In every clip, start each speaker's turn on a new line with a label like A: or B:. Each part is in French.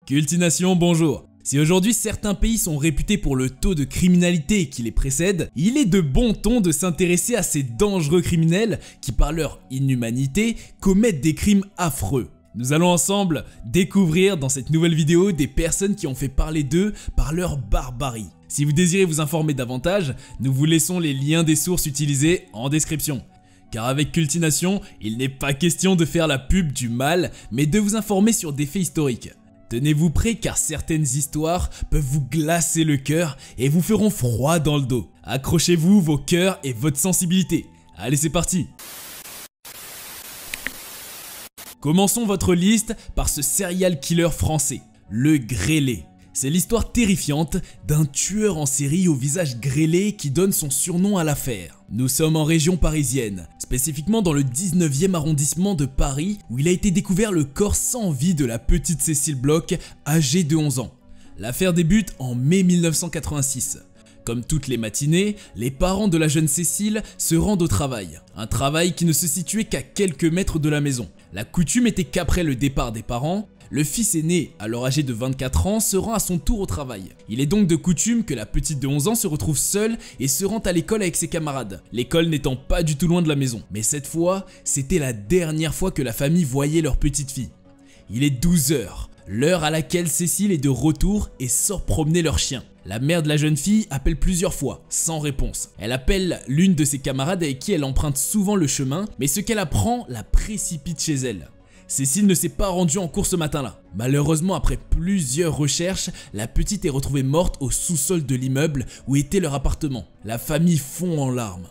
A: Cultination, bonjour. Si aujourd'hui certains pays sont réputés pour le taux de criminalité qui les précède, il est de bon ton de s'intéresser à ces dangereux criminels qui, par leur inhumanité, commettent des crimes affreux. Nous allons ensemble découvrir dans cette nouvelle vidéo des personnes qui ont fait parler d'eux par leur barbarie. Si vous désirez vous informer davantage, nous vous laissons les liens des sources utilisées en description. Car avec Cultination, il n'est pas question de faire la pub du mal, mais de vous informer sur des faits historiques. Tenez-vous prêts car certaines histoires peuvent vous glacer le cœur et vous feront froid dans le dos. Accrochez-vous vos cœurs et votre sensibilité. Allez, c'est parti! Commençons votre liste par ce serial killer français, le Grêlé. C'est l'histoire terrifiante d'un tueur en série au visage grêlé qui donne son surnom à l'affaire. Nous sommes en région parisienne, spécifiquement dans le 19e arrondissement de Paris où il a été découvert le corps sans vie de la petite Cécile Bloch, âgée de 11 ans. L'affaire débute en mai 1986. Comme toutes les matinées, les parents de la jeune Cécile se rendent au travail. Un travail qui ne se situait qu'à quelques mètres de la maison. La coutume était qu'après le départ des parents, le fils aîné, alors âgé de 24 ans, se rend à son tour au travail. Il est donc de coutume que la petite de 11 ans se retrouve seule et se rend à l'école avec ses camarades, l'école n'étant pas du tout loin de la maison. Mais cette fois, c'était la dernière fois que la famille voyait leur petite fille. Il est 12 h, l'heure à laquelle Cécile est de retour et sort promener leur chien. La mère de la jeune fille appelle plusieurs fois, sans réponse. Elle appelle l'une de ses camarades avec qui elle emprunte souvent le chemin, mais ce qu'elle apprend la précipite chez elle. Cécile ne s'est pas rendue en cours ce matin-là. Malheureusement, après plusieurs recherches, la petite est retrouvée morte au sous-sol de l'immeuble où était leur appartement. La famille fond en larmes.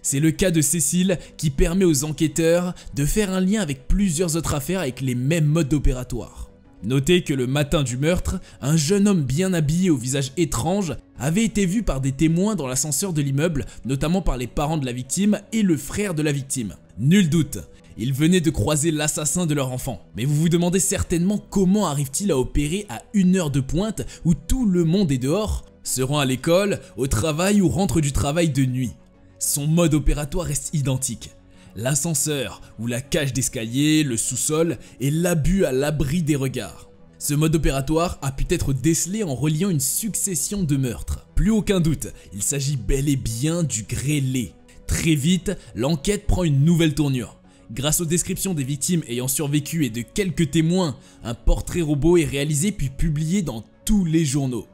A: C'est le cas de Cécile qui permet aux enquêteurs de faire un lien avec plusieurs autres affaires avec les mêmes modes opératoires. Notez que le matin du meurtre, un jeune homme bien habillé au visage étrange avait été vu par des témoins dans l'ascenseur de l'immeuble, notamment par les parents de la victime et le frère de la victime. Nul doute, ils venaient de croiser l'assassin de leur enfant. Mais vous vous demandez certainement comment arrive-t-il à opérer à 1 heure de pointe où tout le monde est dehors, se rend à l'école, au travail ou rentre du travail de nuit. Son mode opératoire reste identique. L'ascenseur ou la cage d'escalier, le sous-sol et l'abus à l'abri des regards. Ce mode opératoire a pu être décelé en reliant une succession de meurtres. Plus aucun doute, il s'agit bel et bien du Grêlé. Très vite, l'enquête prend une nouvelle tournure. Grâce aux descriptions des victimes ayant survécu et de quelques témoins, un portrait robot est réalisé puis publié dans tous les journaux.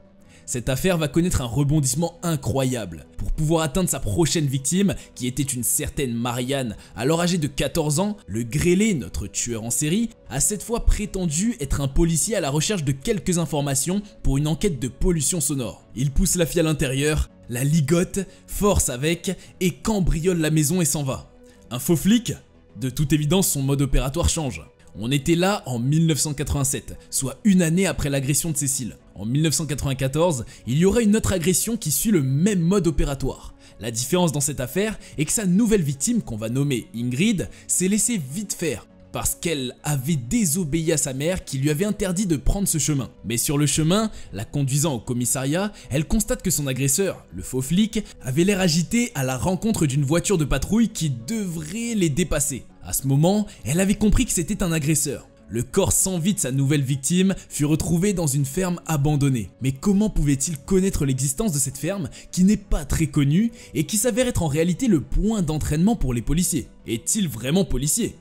A: Cette affaire va connaître un rebondissement incroyable. Pour pouvoir atteindre sa prochaine victime, qui était une certaine Marianne, alors âgée de 14 ans, le Grêlé, notre tueur en série, a cette fois prétendu être un policier à la recherche de quelques informations pour une enquête de pollution sonore. Il pousse la fille à l'intérieur, la ligote, force avec et cambriole la maison et s'en va. Un faux flic ? De toute évidence, son mode opératoire change. On était là en 1987, soit une année après l'agression de Cécile. En 1994, il y aura une autre agression qui suit le même mode opératoire. La différence dans cette affaire est que sa nouvelle victime, qu'on va nommer Ingrid, s'est laissée vite faire parce qu'elle avait désobéi à sa mère qui lui avait interdit de prendre ce chemin. Mais sur le chemin, la conduisant au commissariat, elle constate que son agresseur, le faux flic, avait l'air agité à la rencontre d'une voiture de patrouille qui devrait les dépasser. À ce moment, elle avait compris que c'était un agresseur. Le corps sans vie de sa nouvelle victime fut retrouvé dans une ferme abandonnée. Mais comment pouvait-il connaître l'existence de cette ferme qui n'est pas très connue et qui s'avère être en réalité le point d'entraînement pour les policiers? Est-il vraiment policier?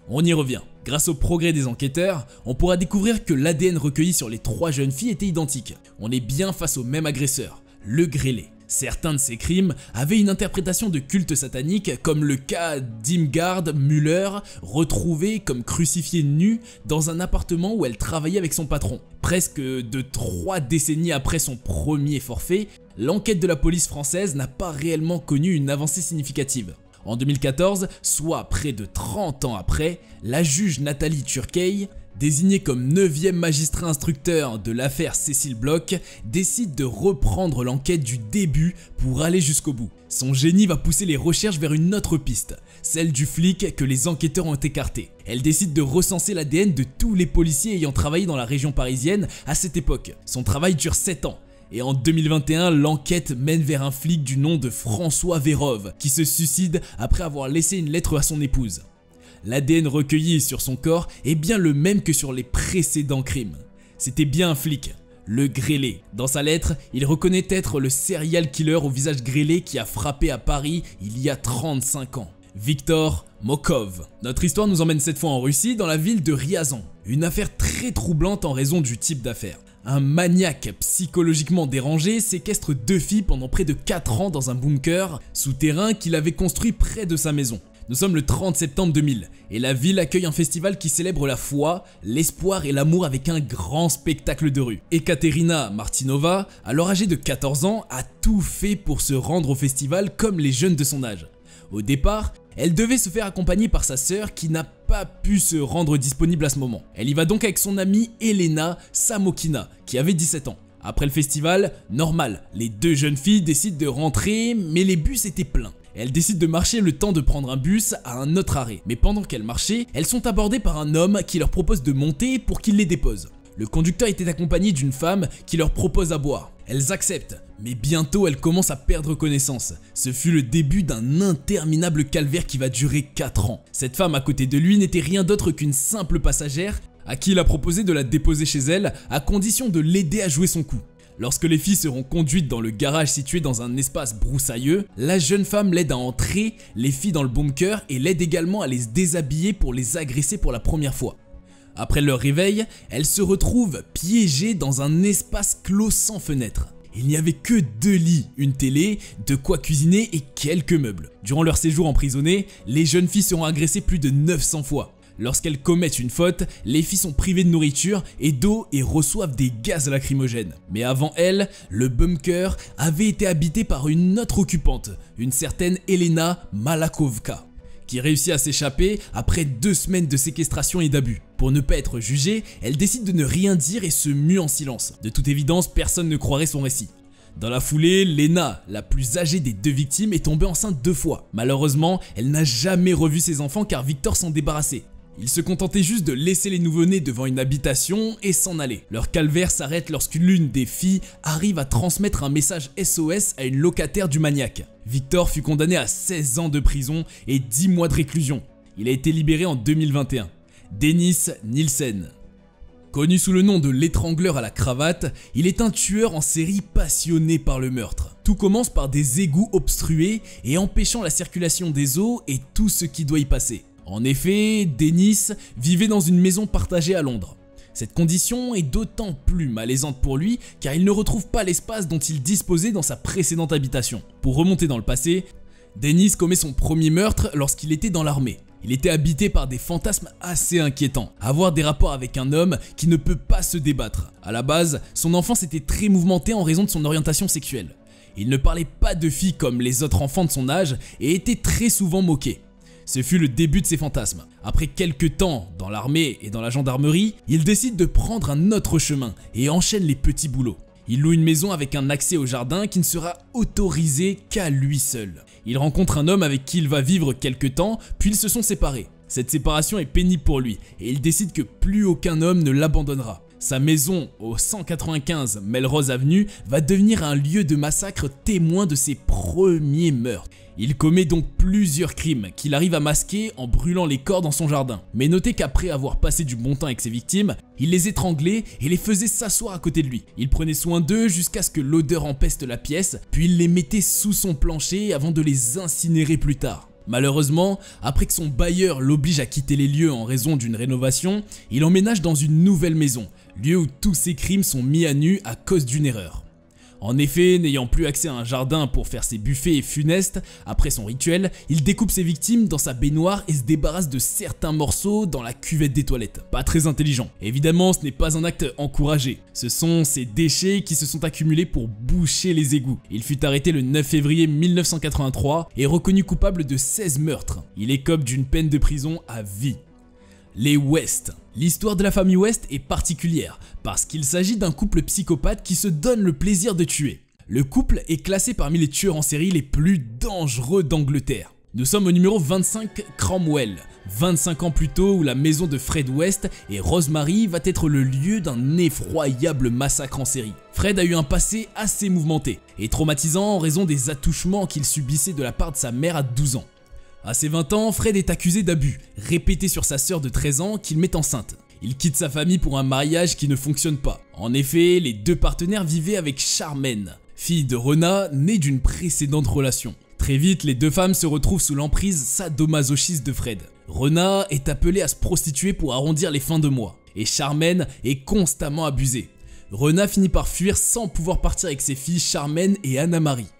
A: On y revient. Grâce au progrès des enquêteurs, on pourra découvrir que l'ADN recueilli sur les 3 jeunes filles était identique. On est bien face au même agresseur, le Grêlé. Certains de ces crimes avaient une interprétation de culte satanique, comme le cas d'Irmgard Müller, retrouvée comme crucifiée nue dans un appartement où elle travaillait avec son patron. Presque de 3 décennies après son premier forfait, l'enquête de la police française n'a pas réellement connu une avancée significative. En 2014, soit près de 30 ans après, la juge Nathalie Turkey, désignée comme 9e magistrat instructeur de l'affaire Cécile Bloch, décide de reprendre l'enquête du début pour aller jusqu'au bout. Son génie va pousser les recherches vers une autre piste, celle du flic que les enquêteurs ont écarté. Elle décide de recenser l'ADN de tous les policiers ayant travaillé dans la région parisienne à cette époque. Son travail dure 7 ans. Et en 2021, l'enquête mène vers un flic du nom de François Vérove qui se suicide après avoir laissé une lettre à son épouse. L'ADN recueilli sur son corps est bien le même que sur les précédents crimes. c'était bien un flic, le grêlé. Dans sa lettre, il reconnaît être le serial killer au visage grêlé qui a frappé à Paris il y a 35 ans. Viktor Mokov. Notre histoire nous emmène cette fois en Russie, dans la ville de Ryazan. Une affaire très troublante en raison du type d'affaire. Un maniaque psychologiquement dérangé séquestre 2 filles pendant près de 4 ans dans un bunker souterrain qu'il avait construit près de sa maison. Nous sommes le 30 septembre 2000 et la ville accueille un festival qui célèbre la foi, l'espoir et l'amour avec un grand spectacle de rue. Ekaterina Martinova, alors âgée de 14 ans, a tout fait pour se rendre au festival comme les jeunes de son âge. Au départ, elle devait se faire accompagner par sa sœur qui n'a pas pu se rendre disponible à ce moment. Elle y va donc avec son amie Elena Samokina qui avait 17 ans. Après le festival, normal, les 2 jeunes filles décident de rentrer mais les bus étaient pleins. Elles décident de marcher le temps de prendre un bus à un autre arrêt. Mais pendant qu'elles marchaient, elles sont abordées par un homme qui leur propose de monter pour qu'il les dépose. Le conducteur était accompagné d'une femme qui leur propose à boire. Elles acceptent, mais bientôt elles commencent à perdre connaissance. Ce fut le début d'un interminable calvaire qui va durer 4 ans. Cette femme à côté de lui n'était rien d'autre qu'une simple passagère à qui il a proposé de la déposer chez elle à condition de l'aider à jouer son coup. Lorsque les filles seront conduites dans le garage situé dans un espace broussailleux, la jeune femme l'aide à entrer les filles dans le bunker et l'aide également à les déshabiller pour les agresser pour la première fois. Après leur réveil, elles se retrouvent piégées dans un espace clos sans fenêtre. Il n'y avait que 2 lits, une télé, de quoi cuisiner et quelques meubles. Durant leur séjour emprisonnées, les jeunes filles seront agressées plus de 900 fois. Lorsqu'elles commettent une faute, les filles sont privées de nourriture et d'eau et reçoivent des gaz lacrymogènes. Mais avant elles, le bunker avait été habité par une autre occupante, une certaine Elena Malakovka, qui réussit à s'échapper après 2 semaines de séquestration et d'abus. Pour ne pas être jugée, elle décide de ne rien dire et se mue en silence. De toute évidence, personne ne croirait son récit. Dans la foulée, Lena, la plus âgée des 2 victimes, est tombée enceinte 2 fois. Malheureusement, elle n'a jamais revu ses enfants car Victor s'en débarrassait. Il se contentait juste de laisser les nouveau-nés devant une habitation et s'en aller. Leur calvaire s'arrête lorsque l'une des filles arrive à transmettre un message SOS à une locataire du maniaque. Victor fut condamné à 16 ans de prison et 10 mois de réclusion. Il a été libéré en 2021. Dennis Nielsen. Connu sous le nom de l'étrangleur à la cravate, il est un tueur en série passionné par le meurtre. Tout commence par des égouts obstrués et empêchant la circulation des eaux et tout ce qui doit y passer. En effet, Dennis vivait dans une maison partagée à Londres. Cette condition est d'autant plus malaisante pour lui car il ne retrouve pas l'espace dont il disposait dans sa précédente habitation. Pour remonter dans le passé, Dennis commet son premier meurtre lorsqu'il était dans l'armée. Il était habité par des fantasmes assez inquiétants. Avoir des rapports avec un homme qui ne peut pas se débattre. À la base, son enfance était très mouvementée en raison de son orientation sexuelle. Il ne parlait pas de filles comme les autres enfants de son âge et était très souvent moqué. Ce fut le début de ses fantasmes. Après quelques temps dans l'armée et dans la gendarmerie, il décide de prendre un autre chemin et enchaîne les petits boulots. Il loue une maison avec un accès au jardin qui ne sera autorisé qu'à lui seul. Il rencontre un homme avec qui il va vivre quelques temps, puis ils se sont séparés. Cette séparation est pénible pour lui et il décide que plus aucun homme ne l'abandonnera. Sa maison au 195 Melrose Avenue va devenir un lieu de massacre témoin de ses premiers meurtres. Il commet donc plusieurs crimes qu'il arrive à masquer en brûlant les corps dans son jardin. Mais notez qu'après avoir passé du bon temps avec ses victimes, il les étranglait et les faisait s'asseoir à côté de lui. Il prenait soin d'eux jusqu'à ce que l'odeur empeste la pièce, puis il les mettait sous son plancher avant de les incinérer plus tard. Malheureusement, après que son bailleur l'oblige à quitter les lieux en raison d'une rénovation, il emménage dans une nouvelle maison, lieu où tous ses crimes sont mis à nu à cause d'une erreur. En effet, n'ayant plus accès à un jardin pour faire ses buffets funestes, après son rituel, il découpe ses victimes dans sa baignoire et se débarrasse de certains morceaux dans la cuvette des toilettes. Pas très intelligent. Évidemment, ce n'est pas un acte encouragé. Ce sont ces déchets qui se sont accumulés pour boucher les égouts. Il fut arrêté le 9 février 1983 et reconnu coupable de 16 meurtres. Il écope d'une peine de prison à vie. Les West. L'histoire de la famille West est particulière parce qu'il s'agit d'un couple psychopathe qui se donne le plaisir de tuer. Le couple est classé parmi les tueurs en série les plus dangereux d'Angleterre. Nous sommes au numéro 25 Cromwell, 25 ans plus tôt où la maison de Fred West et Rosemary va être le lieu d'un effroyable massacre en série. Fred a eu un passé assez mouvementé et traumatisant en raison des attouchements qu'il subissait de la part de sa mère à 12 ans. À ses 20 ans, Fred est accusé d'abus, répété sur sa sœur de 13 ans qu'il met enceinte. Il quitte sa famille pour un mariage qui ne fonctionne pas. En effet, les deux partenaires vivaient avec Charmaine, fille de Rona, née d'une précédente relation. Très vite, les deux femmes se retrouvent sous l'emprise sadomasochiste de Fred. Rona est appelée à se prostituer pour arrondir les fins de mois, et Charmaine est constamment abusée. Rona finit par fuir sans pouvoir partir avec ses filles Charmaine et Anna-Marie.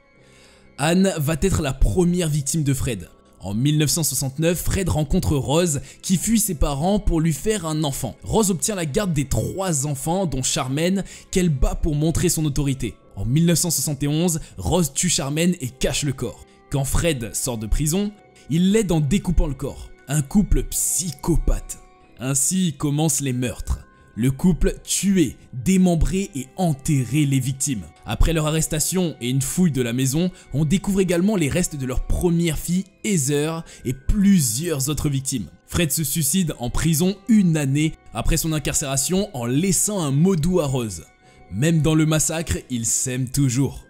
A: Anne va être la première victime de Fred. En 1969, Fred rencontre Rose qui fuit ses parents pour lui faire un enfant. Rose obtient la garde des 3 enfants dont Charmaine qu'elle bat pour montrer son autorité. En 1971, Rose tue Charmaine et cache le corps. Quand Fred sort de prison, il l'aide en découpant le corps. Un couple psychopathe. Ainsi commencent les meurtres. Le couple tuait, démembrait et enterrait les victimes. Après leur arrestation et une fouille de la maison, on découvre également les restes de leur première fille, Heather, et plusieurs autres victimes. Fred se suicide en prison 1 année après son incarcération en laissant un mot doux à Rose. Même dans le massacre, ils s'aiment toujours.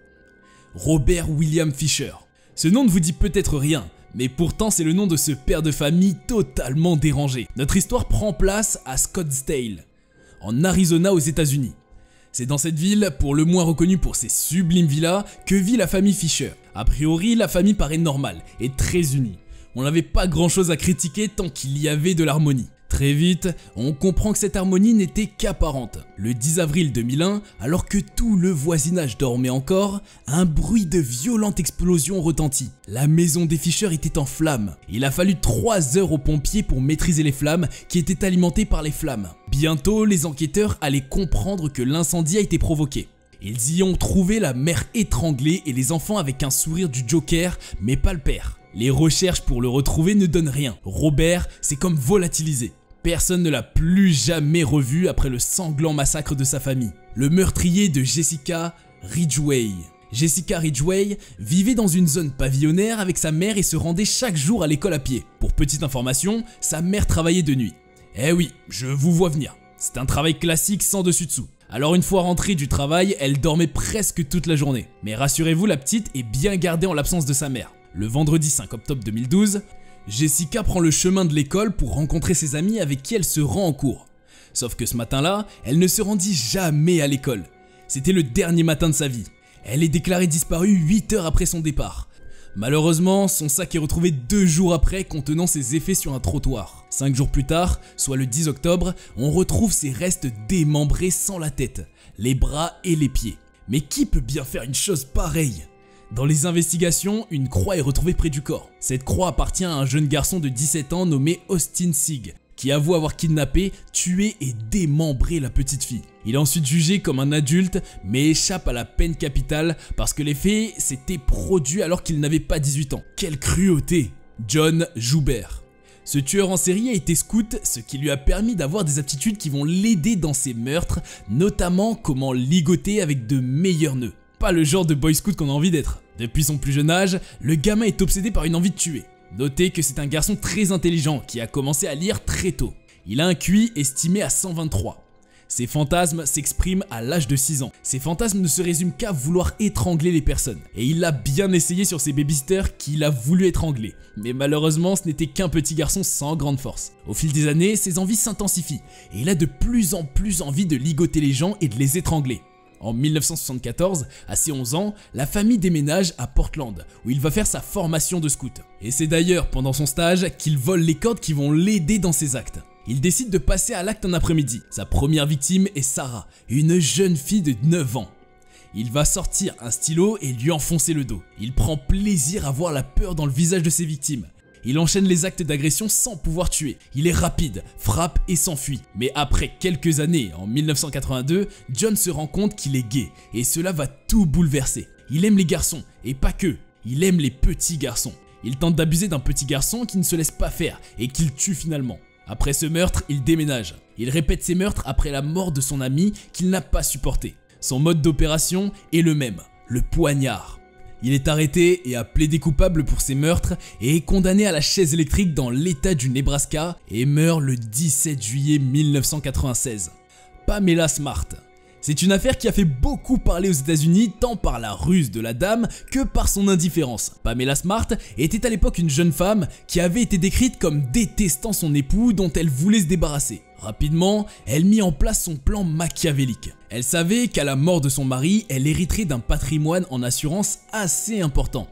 A: Robert William Fisher. Ce nom ne vous dit peut-être rien, mais pourtant c'est le nom de ce père de famille totalement dérangé. Notre histoire prend place à Scottsdale, en Arizona aux États-Unis. C'est dans cette ville, pour le moins reconnue pour ses sublimes villas, que vit la famille Fisher. A priori, la famille paraît normale et très unie. On n'avait pas grand chose à critiquer tant qu'il y avait de l'harmonie. Très vite, on comprend que cette harmonie n'était qu'apparente. Le 10 avril 2001, alors que tout le voisinage dormait encore, un bruit de violente explosion retentit. La maison des Fisher était en flammes. Il a fallu 3 heures aux pompiers pour maîtriser les flammes qui étaient alimentées par les flammes. Bientôt, les enquêteurs allaient comprendre que l'incendie a été provoqué. Ils y ont trouvé la mère étranglée et les enfants avec un sourire du Joker, mais pas le père. Les recherches pour le retrouver ne donnent rien. Robert s'est comme volatilisé. Personne ne l'a plus jamais revu après le sanglant massacre de sa famille. Le meurtrier de Jessica Ridgway. Jessica Ridgway vivait dans une zone pavillonnaire avec sa mère et se rendait chaque jour à l'école à pied. Pour petite information, sa mère travaillait de nuit. Eh oui, je vous vois venir. C'est un travail classique sans dessus-dessous. Alors une fois rentrée du travail, elle dormait presque toute la journée. Mais rassurez-vous, la petite est bien gardée en l'absence de sa mère. Le vendredi 5 octobre 2012, Jessica prend le chemin de l'école pour rencontrer ses amis avec qui elle se rend en cours. Sauf que ce matin-là, elle ne se rendit jamais à l'école. C'était le dernier matin de sa vie. Elle est déclarée disparue 8 heures après son départ. Malheureusement, son sac est retrouvé 2 jours après contenant ses effets sur un trottoir. 5 jours plus tard, soit le 10 octobre, on retrouve ses restes démembrés sans la tête, les bras et les pieds. Mais qui peut bien faire une chose pareille ? Dans les investigations, une croix est retrouvée près du corps. Cette croix appartient à un jeune garçon de 17 ans nommé Austin Sieg, qui avoue avoir kidnappé, tué et démembré la petite fille. Il est ensuite jugé comme un adulte, mais échappe à la peine capitale parce que les faits s'étaient produits alors qu'il n'avait pas 18 ans. Quelle cruauté! John Joubert. Ce tueur en série a été scout, ce qui lui a permis d'avoir des aptitudes qui vont l'aider dans ses meurtres, notamment comment ligoter avec de meilleurs nœuds. Pas le genre de boy scout qu'on a envie d'être. Depuis son plus jeune âge, le gamin est obsédé par une envie de tuer. Notez que c'est un garçon très intelligent qui a commencé à lire très tôt. Il a un QI estimé à 123. Ses fantasmes s'expriment à l'âge de 6 ans. Ses fantasmes ne se résument qu'à vouloir étrangler les personnes. Et il l'a bien essayé sur ses babysitters qu'il a voulu étrangler. Mais malheureusement, ce n'était qu'un petit garçon sans grande force. Au fil des années, ses envies s'intensifient. Et il a de plus en plus envie de ligoter les gens et de les étrangler. En 1974, à ses 11 ans, la famille déménage à Portland, où il va faire sa formation de scout. Et c'est d'ailleurs pendant son stage qu'il vole les cordes qui vont l'aider dans ses actes. Il décide de passer à l'acte un après-midi. Sa première victime est Sarah, une jeune fille de 9 ans. Il va sortir un stylo et lui enfoncer le dos. Il prend plaisir à voir la peur dans le visage de ses victimes. Il enchaîne les actes d'agression sans pouvoir tuer. Il est rapide, frappe et s'enfuit. Mais après quelques années, en 1982, John se rend compte qu'il est gay et cela va tout bouleverser. Il aime les garçons et pas que, il aime les petits garçons. Il tente d'abuser d'un petit garçon qui ne se laisse pas faire et qu'il tue finalement. Après ce meurtre, il déménage. Il répète ses meurtres après la mort de son ami qu'il n'a pas supporté. Son mode d'opération est le même, le poignard. Il est arrêté et a plaidé coupable pour ses meurtres et est condamné à la chaise électrique dans l'état du Nebraska et meurt le 17 juillet 1996. Pamela Smart. C'est une affaire qui a fait beaucoup parler aux États-Unis tant par la ruse de la dame que par son indifférence. Pamela Smart était à l'époque une jeune femme qui avait été décrite comme détestant son époux dont elle voulait se débarrasser. Rapidement, elle mit en place son plan machiavélique. Elle savait qu'à la mort de son mari, elle hériterait d'un patrimoine en assurance assez important.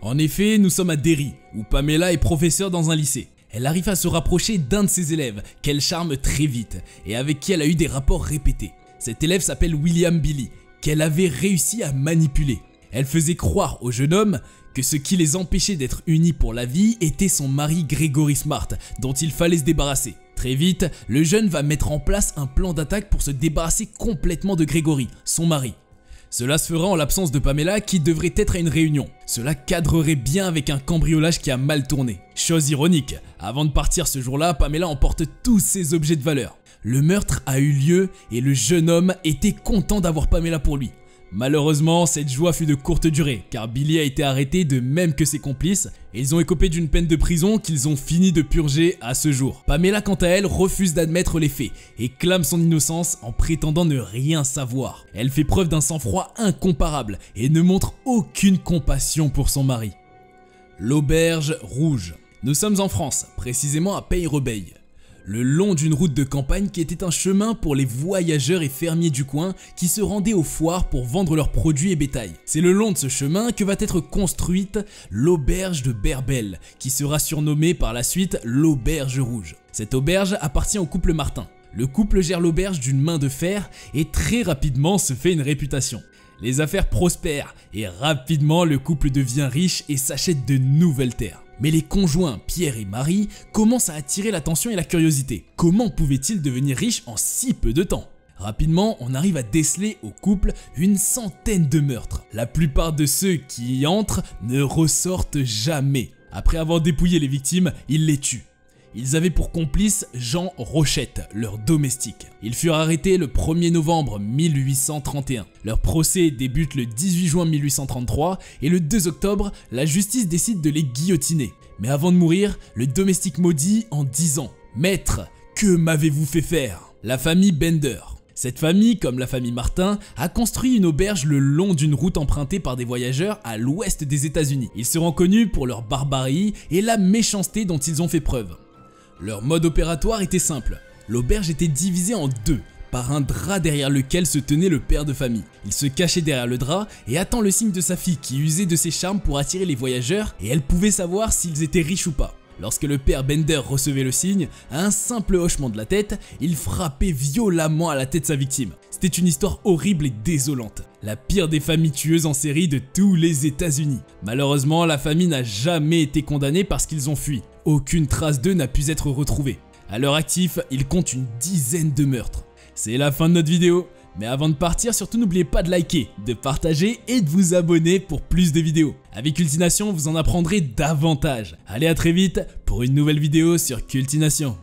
A: En effet, nous sommes à Derry, où Pamela est professeure dans un lycée. Elle arrive à se rapprocher d'un de ses élèves, qu'elle charme très vite, et avec qui elle a eu des rapports répétés. Cet élève s'appelle William Billy, qu'elle avait réussi à manipuler. Elle faisait croire au jeune homme que ce qui les empêchait d'être unis pour la vie était son mari Gregory Smart, dont il fallait se débarrasser. Très vite, le jeune va mettre en place un plan d'attaque pour se débarrasser complètement de Gregory, son mari. Cela se fera en l'absence de Pamela qui devrait être à une réunion. Cela cadrerait bien avec un cambriolage qui a mal tourné. Chose ironique, avant de partir ce jour-là, Pamela emporte tous ses objets de valeur. Le meurtre a eu lieu et le jeune homme était content d'avoir Pamela pour lui. Malheureusement, cette joie fut de courte durée, car Billy a été arrêté de même que ses complices, et ils ont écopé d'une peine de prison qu'ils ont fini de purger à ce jour. Pamela, quant à elle, refuse d'admettre les faits, et clame son innocence en prétendant ne rien savoir. Elle fait preuve d'un sang-froid incomparable, et ne montre aucune compassion pour son mari. L'auberge rouge. Nous sommes en France, précisément à Peyrebeye. Le long d'une route de campagne qui était un chemin pour les voyageurs et fermiers du coin qui se rendaient aux foires pour vendre leurs produits et bétail. C'est le long de ce chemin que va être construite l'auberge de Berbel, qui sera surnommée par la suite l'auberge rouge. Cette auberge appartient au couple Martin. Le couple gère l'auberge d'une main de fer et très rapidement se fait une réputation. Les affaires prospèrent et rapidement le couple devient riche et s'achète de nouvelles terres. Mais les conjoints Pierre et Marie commencent à attirer l'attention et la curiosité. Comment pouvaient-ils devenir riches en si peu de temps? Rapidement, on arrive à déceler au couple une centaine de meurtres. La plupart de ceux qui y entrent ne ressortent jamais. Après avoir dépouillé les victimes, ils les tuent. Ils avaient pour complice Jean Rochette, leur domestique. Ils furent arrêtés le 1er novembre 1831. Leur procès débute le 18 juin 1833 et le 2 octobre, la justice décide de les guillotiner. Mais avant de mourir, le domestique maudit en disant « Maître, que m'avez-vous fait faire ?» La famille Bender. Cette famille, comme la famille Martin, a construit une auberge le long d'une route empruntée par des voyageurs à l'ouest des États-Unis. Ils seront connus pour leur barbarie et la méchanceté dont ils ont fait preuve. Leur mode opératoire était simple, l'auberge était divisée en deux, par un drap derrière lequel se tenait le père de famille. Il se cachait derrière le drap et attend le signe de sa fille qui usait de ses charmes pour attirer les voyageurs et elle pouvait savoir s'ils étaient riches ou pas. Lorsque le père Bender recevait le signe, à un simple hochement de la tête, il frappait violemment à la tête sa victime. C'était une histoire horrible et désolante. La pire des familles tueuses en série de tous les États-Unis. Malheureusement, la famille n'a jamais été condamnée parce qu'ils ont fui. Aucune trace d'eux n'a pu être retrouvée. À leur actif, ils comptent une dizaine de meurtres. C'est la fin de notre vidéo. Mais avant de partir, surtout n'oubliez pas de liker, de partager et de vous abonner pour plus de vidéos. Avec Cultination, vous en apprendrez davantage. Allez, à très vite pour une nouvelle vidéo sur Cultination.